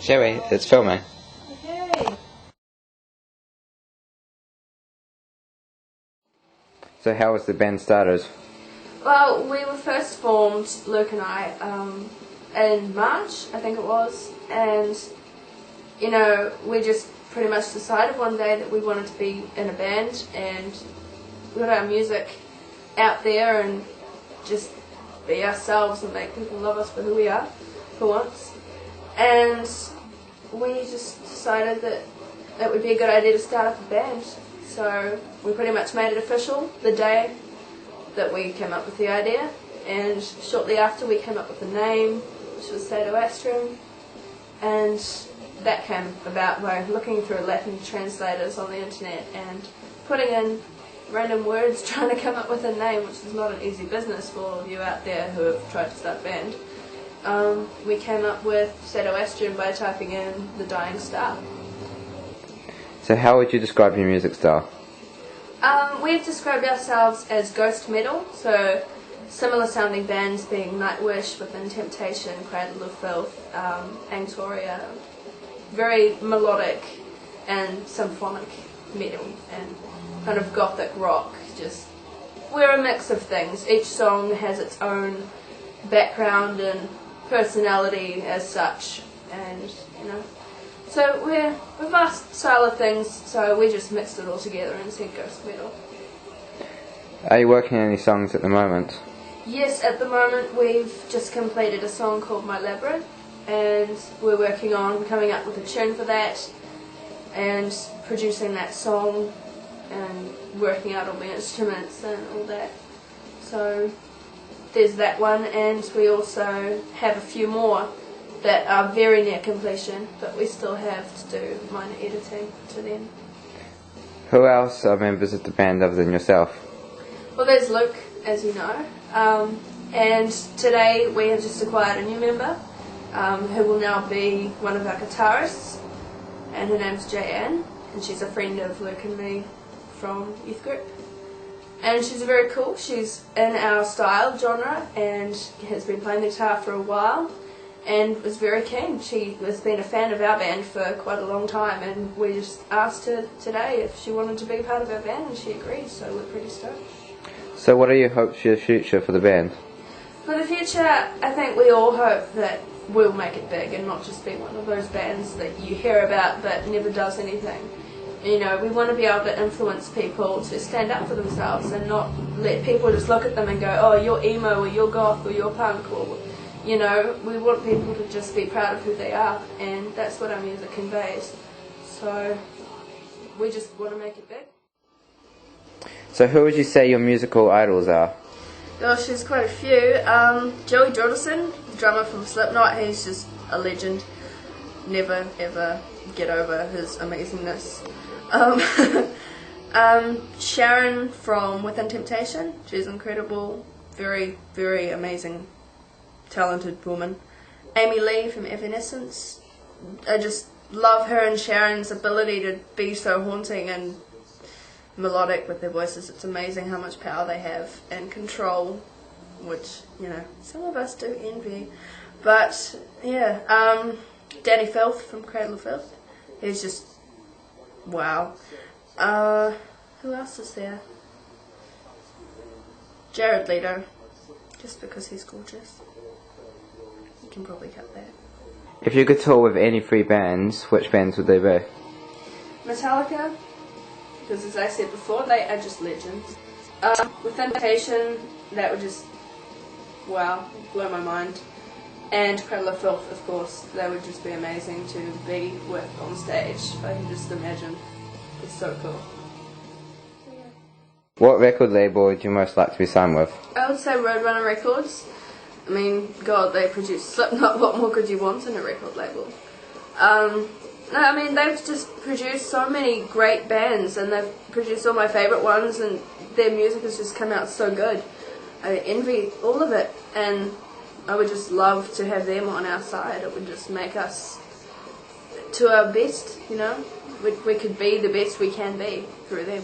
Sherry, it's filming. Okay. So how was the band started? Well, we were first formed, Luke and I, in March, I think it was, and, you know, we just pretty much decided one day that we wanted to be in a band and put our music out there and just be ourselves and make people love us for who we are, for once. And we just decided that it would be a good idea to start up a band. So we pretty much made it official the day that we came up with the idea, and shortly after we came up with the name, which was Caedo Astrum, and that came about by looking through Latin translators on the internet and putting in random words trying to come up with a name, which is not an easy business for all of you out there who have tried to start a band. We came up with Caedo Astrum by typing in the dying star. So how would you describe your music style? We've described ourselves as ghost metal, so similar sounding bands being Nightwish, Within Temptation, Cradle of Filth, Anctoria, very melodic and symphonic metal and kind of gothic rock. Just we're a mix of things. Each song has its own background and personality as such, and you know. So we're a vast style of things, so we just mixed it all together and said ghost metal. Are you working on any songs at the moment? Yes, at the moment we've just completed a song called My Labyrinth, and we're working on coming up with a tune for that and producing that song and working out all the instruments and all that. So there's that one, and we also have a few more that are very near completion, but we still have to do minor editing to them. Who else are members of the band other than yourself? Well, there's Luke, as you know, and today we have just acquired a new member who will now be one of our guitarists, and her name's Jan, and she's a friend of Luke and me from youth group. And she's very cool. She's in our style genre and has been playing the guitar for a while, and was very keen. She has been a fan of our band for quite a long time, and we just asked her today if she wanted to be part of our band, and she agreed, so we're pretty stoked. So what are your hopes for your future for the band? For the future, I think we all hope that we'll make it big and not just be one of those bands that you hear about but never does anything. You know, we want to be able to influence people to stand up for themselves and not let people just look at them and go, oh, you're emo or you're goth or you're punk, or you know, we want people to just be proud of who they are, and that's what our music conveys. So we just want to make it big. So who would you say your musical idols are? Gosh, there's quite a few. Joey Jordison, drummer from Slipknot, he's just a legend. Never ever get over his amazingness. Sharon from Within Temptation, she's incredible, very, very amazing, talented woman. Amy Lee from Evanescence, I just love her and Sharon's ability to be so haunting and melodic with their voices. It's amazing how much power they have and control, which, you know, some of us do envy. But yeah, Danny Filth from Cradle of Filth, he's just wow. Who else is there? Jared Leto, just because he's gorgeous. You can probably cut that. If you could tour with any three bands, which bands would they be? Metallica, because as I said before, they are just legends. Within Temptation, that would just, wow, blow my mind. And Cradle of Filth, of course, they would just be amazing to be with on stage. I can just imagine. It's so cool. So, yeah. What record label would you most like to be signed with? I would say Roadrunner Records. I mean, God, they produce Slipknot. What more could you want in a record label? No, I mean, they've just produced so many great bands, and they've produced all my favourite ones, and their music has just come out so good. I envy all of it, and I would just love to have them on our side. It would just make us to our best, you know. We could be the best we can be through them.